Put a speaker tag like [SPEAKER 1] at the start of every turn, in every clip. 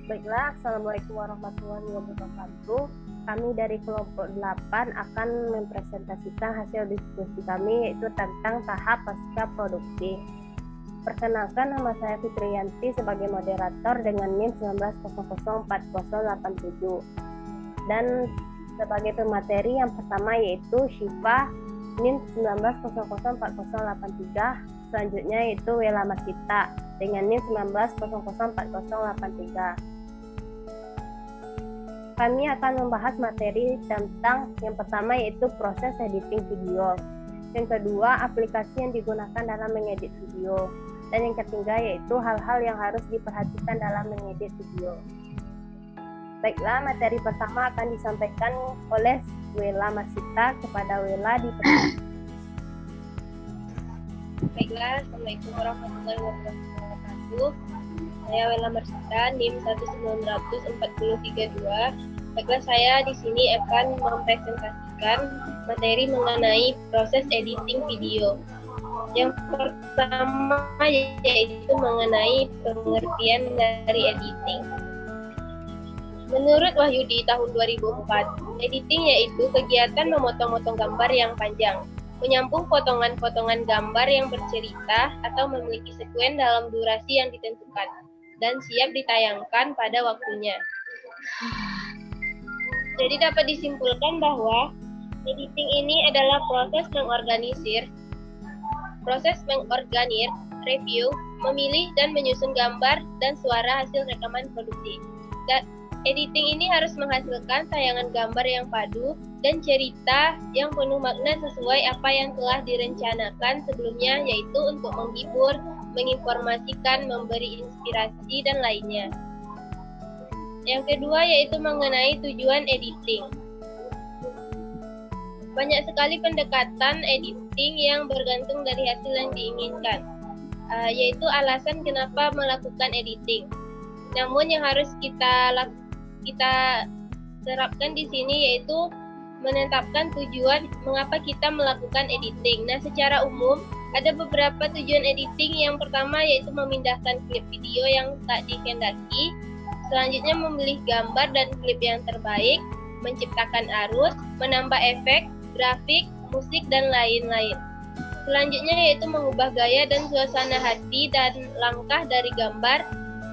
[SPEAKER 1] Baiklah, Assalamualaikum warahmatullahi wabarakatuh. Kami dari kelompok 8 akan mempresentasikan hasil diskusi kami, yaitu tentang tahap pasca produksi. Perkenalkan, nama saya Fitriyanti sebagai moderator dengan NIM 19004087. Dan sebagai pemateri yang pertama yaitu Syifa NIM 19004083. Selanjutnya yaitu Wela Masita dengan NIM 19004083. Kami akan membahas materi tentang yang pertama yaitu proses editing video, yang kedua aplikasi yang digunakan dalam mengedit video, dan yang ketiga yaitu hal-hal yang harus diperhatikan dalam mengedit video. Baiklah, materi pertama akan disampaikan oleh Wela Masita. Kepada Wela dipersilakan.
[SPEAKER 2] Baiklah, Assalamualaikum warahmatullahi wabarakatuh. Saya Wela Masita, NIM 19004032. Baiklah, saya di sini akan mempresentasikan materi mengenai proses editing video. Yang pertama yaitu mengenai pengertian dari editing. Menurut Wahyudi tahun 2004, editing yaitu kegiatan memotong-motong gambar yang panjang, menyambung potongan-potongan gambar yang bercerita atau memiliki sekuen dalam durasi yang ditentukan, dan siap ditayangkan pada waktunya. Jadi dapat disimpulkan bahwa editing ini adalah proses mengorganir, review, memilih dan menyusun gambar dan suara hasil rekaman produksi. Dan editing ini harus menghasilkan tayangan gambar yang padu dan cerita yang penuh makna sesuai apa yang telah direncanakan sebelumnya, yaitu untuk menghibur, menginformasikan, memberi inspirasi, dan lainnya. Yang kedua yaitu mengenai tujuan editing. Banyak sekali pendekatan editing yang bergantung dari hasil yang diinginkan, yaitu alasan kenapa melakukan editing. Namun yang harus kita terapkan di sini yaitu menetapkan tujuan mengapa kita melakukan editing. Nah, secara umum ada beberapa tujuan editing. Yang pertama yaitu memindahkan klip video yang tak dikehendaki. Selanjutnya memilih gambar dan klip yang terbaik, menciptakan arus, menambah efek, grafik, musik, dan lain-lain. Selanjutnya yaitu mengubah gaya dan suasana hati dan langkah dari gambar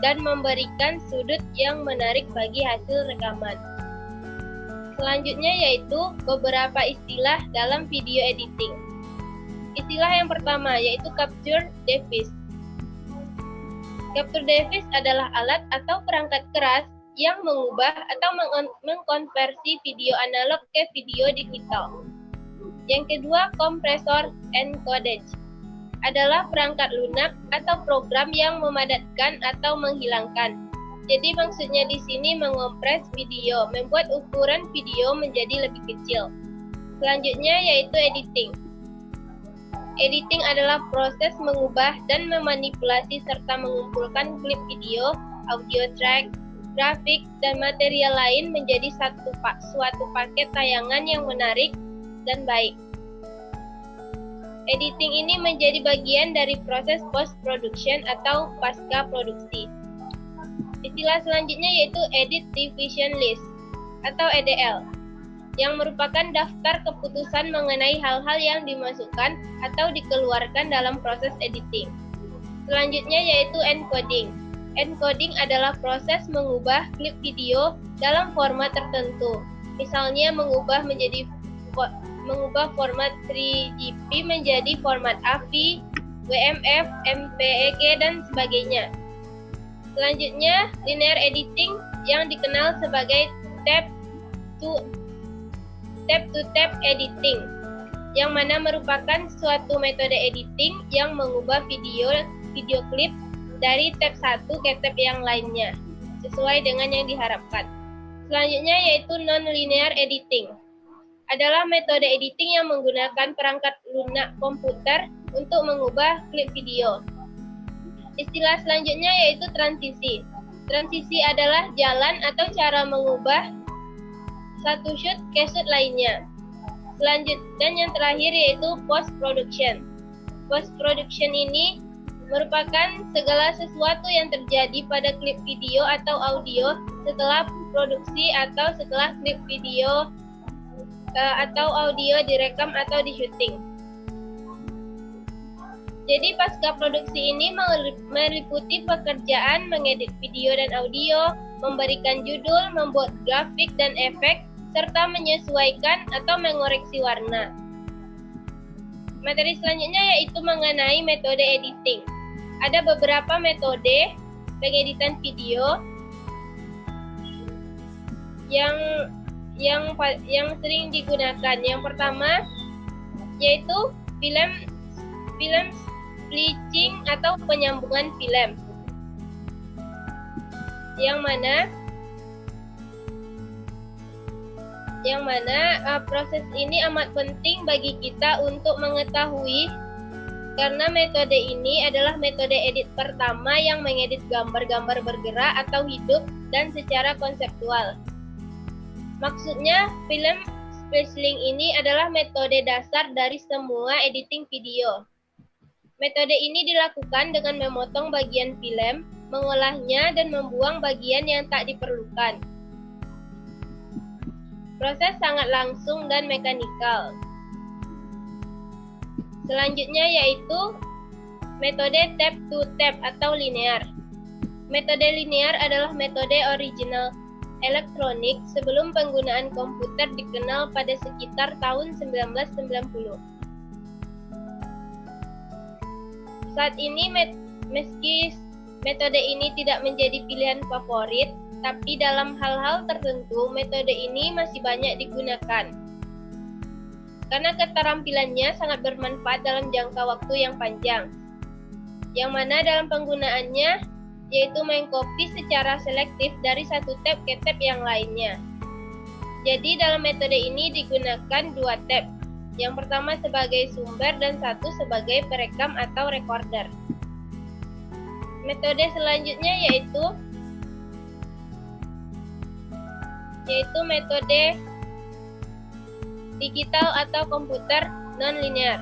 [SPEAKER 2] dan memberikan sudut yang menarik bagi hasil rekaman. Selanjutnya yaitu beberapa istilah dalam video editing. Istilah yang pertama yaitu capture device. Capture device adalah alat atau perangkat keras yang mengubah atau mengkonversi video analog ke video digital. Yang kedua, kompresor encodage adalah perangkat lunak atau program yang memadatkan atau menghilangkan. Jadi maksudnya di sini mengompres video, membuat ukuran video menjadi lebih kecil. Selanjutnya yaitu editing. Editing adalah proses mengubah dan memanipulasi serta mengumpulkan klip video, audio track, grafik, dan material lain menjadi suatu paket tayangan yang menarik dan baik. Editing ini menjadi bagian dari proses post-production atau pasca produksi. Istilah selanjutnya yaitu Edit Division List atau EDL, yang merupakan daftar keputusan mengenai hal-hal yang dimasukkan atau dikeluarkan dalam proses editing. Selanjutnya yaitu encoding. Encoding adalah proses mengubah klip video dalam format tertentu. Misalnya mengubah format 3GP menjadi format AVI, WMF, MPEG, dan sebagainya. Selanjutnya, linear editing yang dikenal sebagai tap-to-tap editing, yang mana merupakan suatu metode editing yang mengubah video klip dari tab satu ke tab yang lainnya, sesuai dengan yang diharapkan. Selanjutnya yaitu non-linear editing. Adalah metode editing yang menggunakan perangkat lunak komputer untuk mengubah klip video. Istilah selanjutnya yaitu transisi. Transisi adalah jalan atau cara mengubah satu shoot ke shoot lainnya. Dan yang terakhir yaitu post production. Post production ini merupakan segala sesuatu yang terjadi pada klip video atau audio setelah produksi atau setelah klip video atau audio direkam atau disyuting. Jadi pasca produksi ini meliputi pekerjaan mengedit video dan audio, memberikan judul, membuat grafik dan efek, serta menyesuaikan atau mengoreksi warna. Materi selanjutnya yaitu mengenai metode editing. Ada beberapa metode pengeditan video yang sering digunakan. Yang pertama yaitu film splitting atau penyambungan film. Yang mana proses ini amat penting bagi kita untuk mengetahui, karena metode ini adalah metode edit pertama yang mengedit gambar-gambar bergerak atau hidup dan secara konseptual. Maksudnya, film splitting ini adalah metode dasar dari semua editing video. Metode ini dilakukan dengan memotong bagian film, mengolahnya, dan membuang bagian yang tak diperlukan. Proses sangat langsung dan mekanikal. Selanjutnya yaitu metode tap to tap atau linear. Metode linear adalah metode original elektronik sebelum penggunaan komputer dikenal pada sekitar tahun 1990. Saat ini meski metode ini tidak menjadi pilihan favorit, tapi dalam hal-hal tertentu metode ini masih banyak digunakan. Karena keterampilannya sangat bermanfaat dalam jangka waktu yang panjang. Yang mana dalam penggunaannya yaitu mengcopy secara selektif dari satu tab ke tab yang lainnya. Jadi dalam metode ini digunakan dua tab. Yang pertama sebagai sumber dan satu sebagai perekam atau recorder. Metode selanjutnya yaitu metode digital atau komputer non-linear,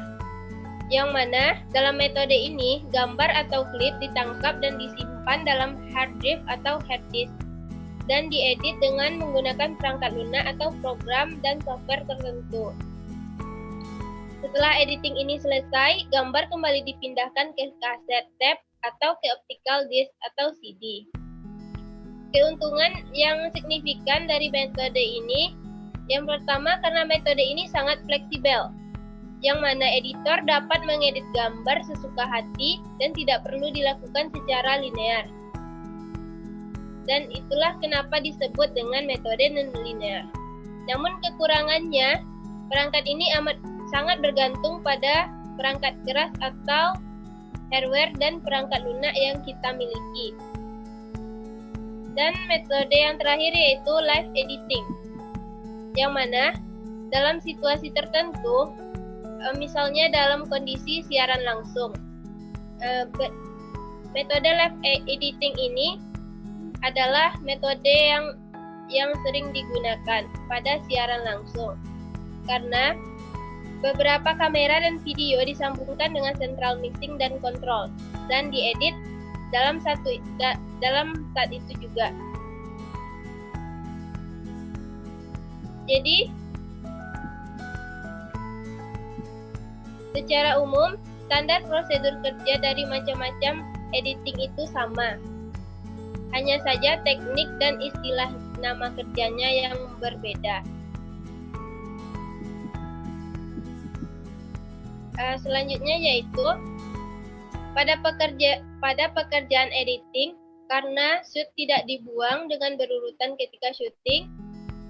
[SPEAKER 2] yang mana dalam metode ini gambar atau klip ditangkap dan disimpan dalam hard drive atau hard disk dan diedit dengan menggunakan perangkat lunak atau program dan software tertentu. Setelah editing ini selesai, gambar kembali dipindahkan ke kaset tape atau ke optical disc atau CD. Keuntungan yang signifikan dari metode ini, yang pertama karena metode ini sangat fleksibel, yang mana editor dapat mengedit gambar sesuka hati dan tidak perlu dilakukan secara linear. Dan itulah kenapa disebut dengan metode non-linear. Namun kekurangannya, perangkat ini sangat bergantung pada perangkat keras atau hardware dan perangkat lunak yang kita miliki. Dan metode yang terakhir yaitu live editing, yang mana dalam situasi tertentu, misalnya dalam kondisi siaran langsung, metode live editing ini adalah metode yang sering digunakan pada siaran langsung, karena beberapa kamera dan video disambungkan dengan central mixing dan control dan diedit dalam saat itu juga. Jadi, secara umum, standar prosedur kerja dari macam-macam editing itu sama. Hanya saja teknik dan istilah nama kerjanya yang berbeda. Selanjutnya yaitu pada pekerjaan editing, karena shoot tidak dibuang dengan berurutan ketika syuting,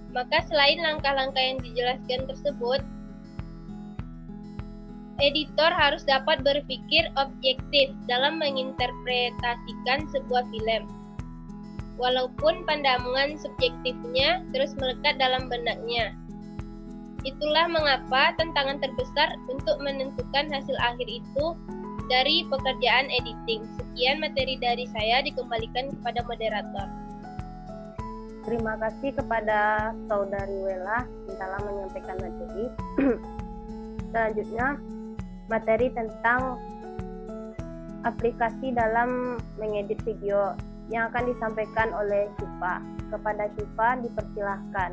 [SPEAKER 2] maka selain langkah-langkah yang dijelaskan tersebut, editor harus dapat berpikir objektif dalam menginterpretasikan sebuah film. Walaupun pandangan subjektifnya terus melekat dalam benaknya. Itulah mengapa tantangan terbesar untuk menentukan hasil akhir itu dari pekerjaan editing. Sekian materi dari saya, dikembalikan kepada moderator.
[SPEAKER 1] Terima kasih kepada Saudari Wela yang telah menyampaikan materi. Selanjutnya, materi tentang aplikasi dalam mengedit video yang akan disampaikan oleh Syifa. Kepada Syifa dipersilahkan.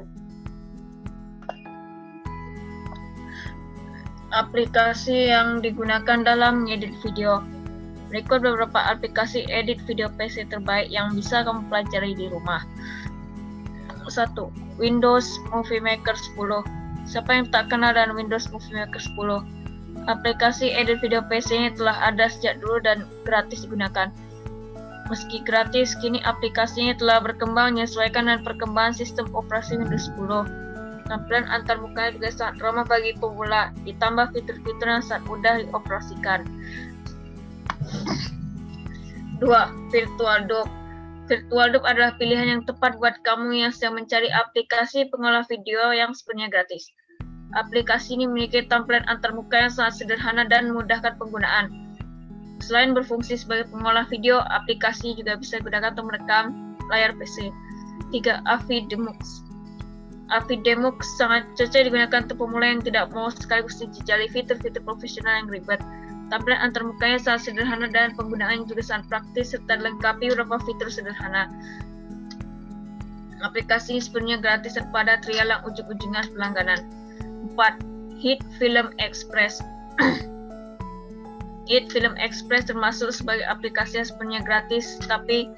[SPEAKER 3] Aplikasi yang digunakan dalam mengedit video. Berikut beberapa aplikasi edit video PC terbaik yang bisa kamu pelajari di rumah. 1. Windows Movie Maker 10. Siapa yang tak kenal dengan Windows Movie Maker 10? Aplikasi edit video PC ini telah ada sejak dulu dan gratis digunakan. Meski gratis, kini aplikasinya telah berkembang menyesuaikan dengan perkembangan sistem operasi Windows 10. Tampilan antarmuka juga sangat ramah bagi pemula, ditambah fitur-fitur yang sangat mudah dioperasikan. 2. VirtualDub. VirtualDub adalah pilihan yang tepat buat kamu yang sedang mencari aplikasi pengolah video yang sepenuhnya gratis. Aplikasi ini memiliki tampilan antarmuka yang sangat sederhana dan memudahkan penggunaan. Selain berfungsi sebagai pengolah video, aplikasi juga bisa digunakan untuk merekam layar PC. 3. Avidemux. Avidemux sangat cocok digunakan untuk pemula yang tidak mau sekaligus dijajali fitur-fitur profesional yang ribet. Tampilan antarmukanya sangat sederhana dan penggunaannya juga sangat praktis serta dilengkapi beberapa fitur sederhana. Aplikasi ini sepenuhnya gratis tanpa ada trial yang ujung-ujungnya berlangganan. 4. Hit Film Express. Hit Film Express termasuk sebagai aplikasi yang sepenuhnya gratis tapi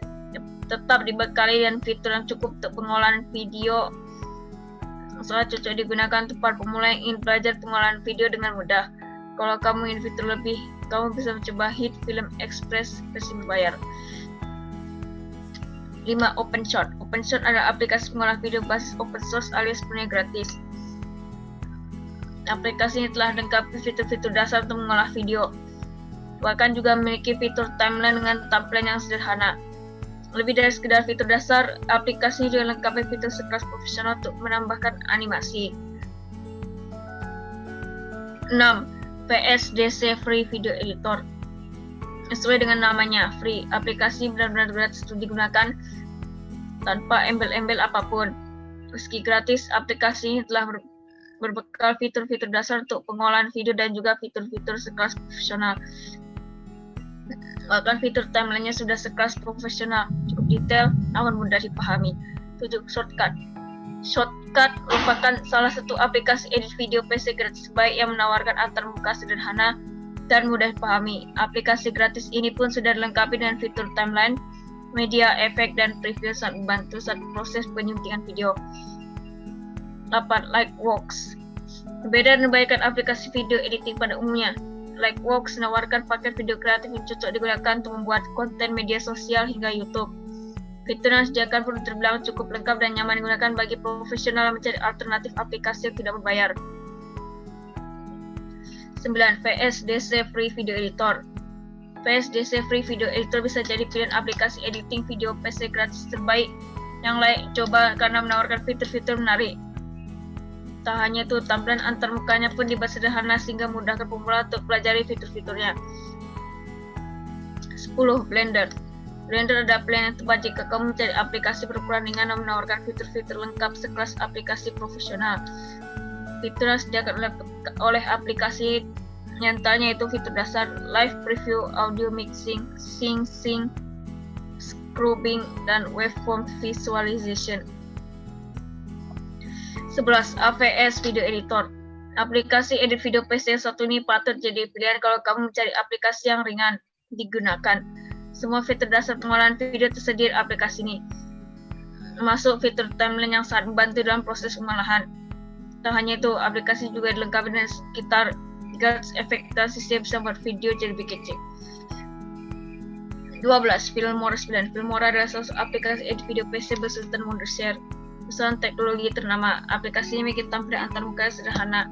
[SPEAKER 3] tetap dibekali dengan fitur yang cukup untuk pengolahan video. Sangat cocok digunakan untuk para pemula yang ingin belajar pengolahan video dengan mudah. Kalau kamu ingin fitur lebih, kamu bisa mencoba Hit Film Express versi berbayar. 5. OpenShot. OpenShot adalah aplikasi pengolah video berbasis open source alias sepenuhnya gratis. Aplikasi ini telah dilengkapi fitur-fitur dasar untuk mengolah video. Bahkan juga memiliki fitur timeline dengan tampilan yang sederhana. Lebih dari sekedar fitur dasar, aplikasi ini juga dilengkapi fitur sekelas profesional untuk menambahkan animasi. 6. VSDC Free Video Editor. Sesuai dengan namanya, free. Aplikasi benar-benar gratis untuk digunakan tanpa embel-embel apapun. Meski gratis, aplikasi ini telah berbekal fitur-fitur dasar untuk pengolahan video dan juga fitur-fitur sekelas profesional. Bahkan fitur timeline-nya sudah sekelas profesional, cukup detail namun mudah dipahami. 7. Shortcut. Shortcut merupakan salah satu aplikasi edit video PC gratis baik yang menawarkan antarmuka sederhana dan mudah dipahami. Aplikasi gratis ini pun sudah dilengkapi dengan fitur timeline, media, efek, dan preview saat membantu saat proses penyuntingan video. 8. Lightworks. Berbeda dengan kebanyakan aplikasi video editing pada umumnya, Lightworks menawarkan paket video kreatif yang cocok digunakan untuk membuat konten media sosial hingga YouTube. Fitur yang disediakan pun terbilang cukup lengkap dan nyaman digunakan bagi profesional yang mencari alternatif aplikasi yang tidak berbayar. 9. VSDC Free Video Editor. VSDC Free Video Editor bisa jadi pilihan aplikasi editing video PC gratis terbaik yang layak coba karena menawarkan fitur-fitur menarik. Tak hanya itu, tampilan antarmukanya pun dibuat sederhana sehingga memudahkan pemula untuk pelajari fitur-fiturnya. 10. Blender. Blender adalah pilihan yang tepat jika kamu mencari aplikasi berukuran ringan yang menawarkan fitur-fitur lengkap sekelas aplikasi profesional. Fitur yang disediakan oleh aplikasi nyatanya itu fitur dasar live preview, audio mixing, sync, scrubbing, dan waveform visualization. 11. AVS Video Editor. Aplikasi edit video PC yang satu ini patut jadi pilihan kalau kamu mencari aplikasi yang ringan digunakan. Semua fitur dasar pengolahan video tersedia di aplikasi ini, termasuk fitur timeline yang sangat membantu dalam proses pengolahan. Tak hanya itu, aplikasi juga dilengkapi dengan sekitar 300 efek transisi yang bisa membuat video jadi lebih kece. 12. Filmora 9. Filmora adalah salah satu aplikasi edit video PC bersusun Wondershare. Perusahaan teknologi ternama. Aplikasi ini memiliki tampilan antarmuka sederhana,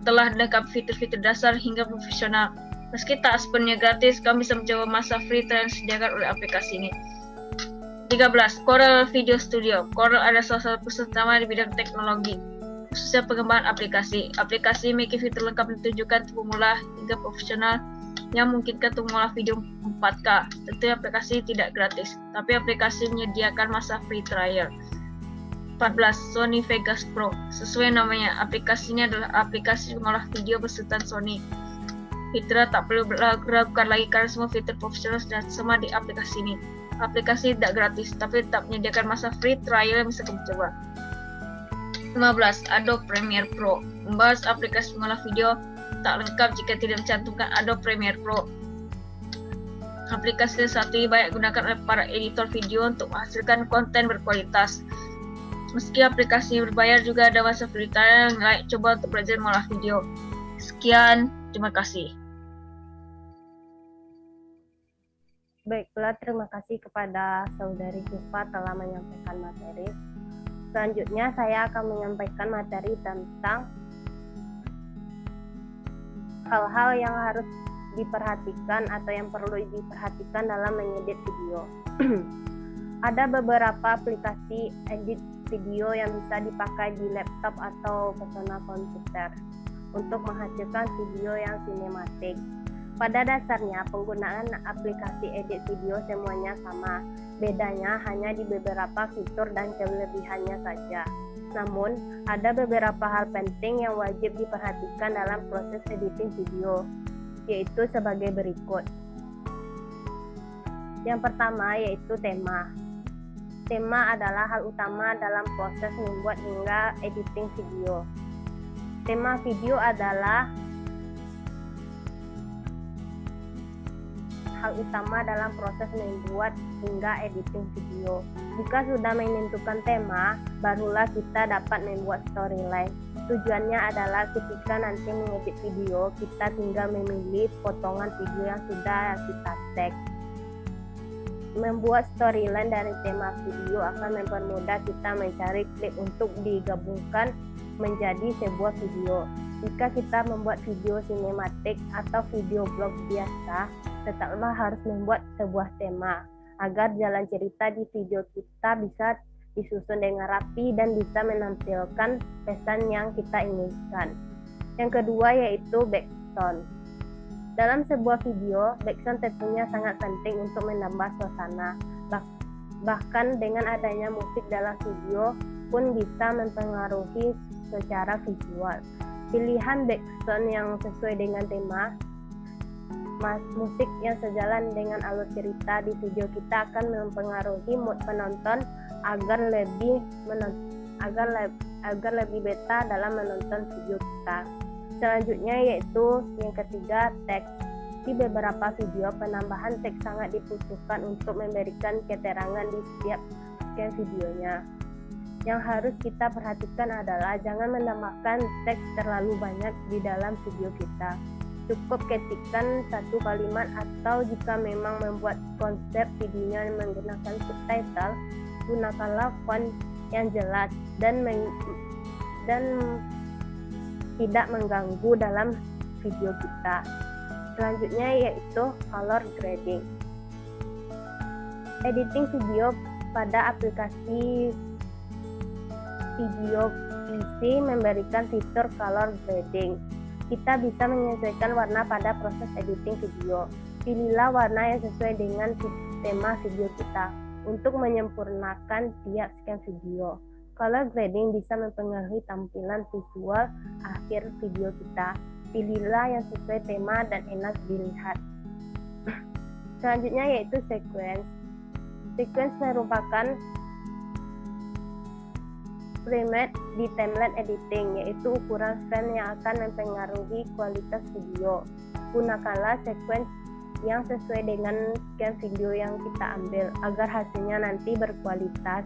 [SPEAKER 3] telah dilengkapi fitur-fitur dasar hingga profesional. Meski tak sepenuhnya gratis, kamu bisa mencoba masa free trial yang disediakan oleh aplikasi ini. 13. Corel Video Studio. Corel adalah salah satu perusahaan utama di bidang teknologi, khususnya pengembangan aplikasi. Aplikasi memiliki fitur lengkap yang ditujukan untuk pemula hingga profesional yang memungkinkan untuk mengolah video 4K. Tentu aplikasi tidak gratis, tapi aplikasi menyediakan masa free trial. 14. Sony Vegas Pro. Sesuai namanya, aplikasinya adalah aplikasi pengolah video besutan Sony. Fitra tak perlu ragukan lagi karena semua fitur profesional sudah sama di aplikasi ini. Aplikasi tidak gratis, tapi tetap menyediakan masa free trial yang bisa kamu coba. 15. Adobe Premiere Pro. Membahas aplikasi pengolah video tak lengkap jika tidak mencantumkan Adobe Premiere Pro. Aplikasi saat ini banyak digunakan oleh para editor video untuk menghasilkan konten berkualitas. Meski aplikasi berbayar, juga ada masa free trial yang layak coba untuk belajar mengolah video. Sekian, terima kasih.
[SPEAKER 1] Baiklah, terima kasih kepada Saudari Siva telah menyampaikan materi. Selanjutnya saya akan menyampaikan materi tentang hal-hal yang harus diperhatikan atau yang perlu diperhatikan dalam mengedit video. Ada beberapa aplikasi edit video yang bisa dipakai di laptop atau personal komputer untuk menghasilkan video yang sinematik. Pada dasarnya, penggunaan aplikasi edit video semuanya sama, bedanya hanya di beberapa fitur dan kelebihannya saja. Namun, ada beberapa hal penting yang wajib diperhatikan dalam proses editing video, yaitu sebagai berikut. Yang pertama yaitu tema. Tema adalah hal utama dalam proses membuat hingga editing video. Tema video adalah hal utama dalam proses membuat hingga editing video. Jika sudah menentukan tema, barulah kita dapat membuat storyline. Tujuannya adalah ketika nanti mengedit video, kita tinggal memilih potongan video yang sudah kita tag. Membuat storyline dari tema video akan mempermudah kita mencari klip untuk digabungkan menjadi sebuah video. Jika kita membuat video sinematik atau video blog biasa, tetaplah harus membuat sebuah tema agar jalan cerita di video kita bisa disusun dengan rapi dan bisa menampilkan pesan yang kita inginkan. Yang kedua yaitu background. Dalam sebuah video, background tentunya sangat penting untuk menambah suasana. Bahkan dengan adanya musik dalam video pun bisa mempengaruhi secara visual. Pilihan background yang sesuai dengan tema, musik yang sejalan dengan alur cerita di video kita akan mempengaruhi mood penonton agar lebih beta dalam menonton video kita. Selanjutnya yaitu yang ketiga, teks. Di beberapa video, penambahan teks sangat dibutuhkan untuk memberikan keterangan di setiap scan videonya. Yang harus kita perhatikan adalah jangan menambahkan teks terlalu banyak di dalam video kita. Cukup ketikkan satu kalimat, atau jika memang membuat konsep videonya menggunakan subtitle, gunakanlah font yang jelas dan tidak mengganggu dalam video kita. Selanjutnya yaitu color grading. Editing video pada aplikasi video PC memberikan fitur color grading. Kita bisa menyesuaikan warna pada proses editing video. Pilihlah warna yang sesuai dengan tema video kita untuk menyempurnakan tiap scan video. Color grading bisa mempengaruhi tampilan visual akhir video kita. Pilihlah yang sesuai tema dan enak dilihat. Selanjutnya yaitu sequence. Sequence merupakan format di timeline editing, yaitu ukuran frame yang akan mempengaruhi kualitas video. Gunakanlah sequence yang sesuai dengan scan video yang kita ambil agar hasilnya nanti berkualitas.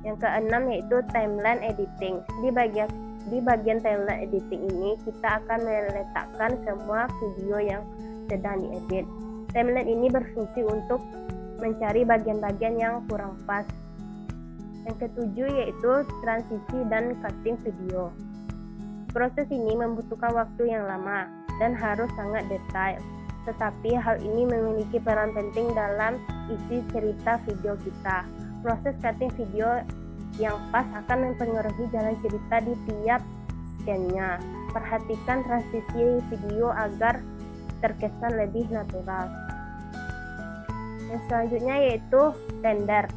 [SPEAKER 1] Yang keenam yaitu timeline editing. Di bagian timeline editing ini kita akan meletakkan semua video yang sedang diedit. Timeline ini berfungsi untuk mencari bagian-bagian yang kurang pas. Yang ketujuh yaitu transisi dan cutting video. Proses ini membutuhkan waktu yang lama dan harus sangat detail. Tetapi hal ini memiliki peran penting dalam isi cerita video kita. Proses cutting video yang pas akan mempengaruhi jalan cerita di tiap scan-nya. Perhatikan transisi video agar terkesan lebih natural. Yang selanjutnya yaitu render.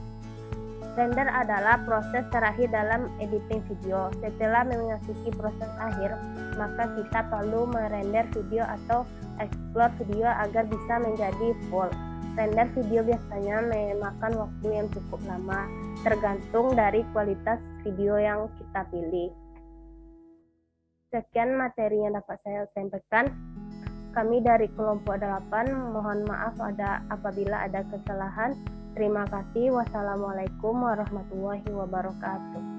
[SPEAKER 1] Render adalah proses terakhir dalam editing video. Setelah memasuki proses akhir, maka kita perlu merender video atau explore video agar bisa menjadi full. Render video biasanya memakan waktu yang cukup lama, tergantung dari kualitas video yang kita pilih. Sekian materi yang dapat saya sampaikan. Kami dari kelompok 8 mohon maaf apabila ada kesalahan. Terima kasih. Wassalamualaikum warahmatullahi wabarakatuh.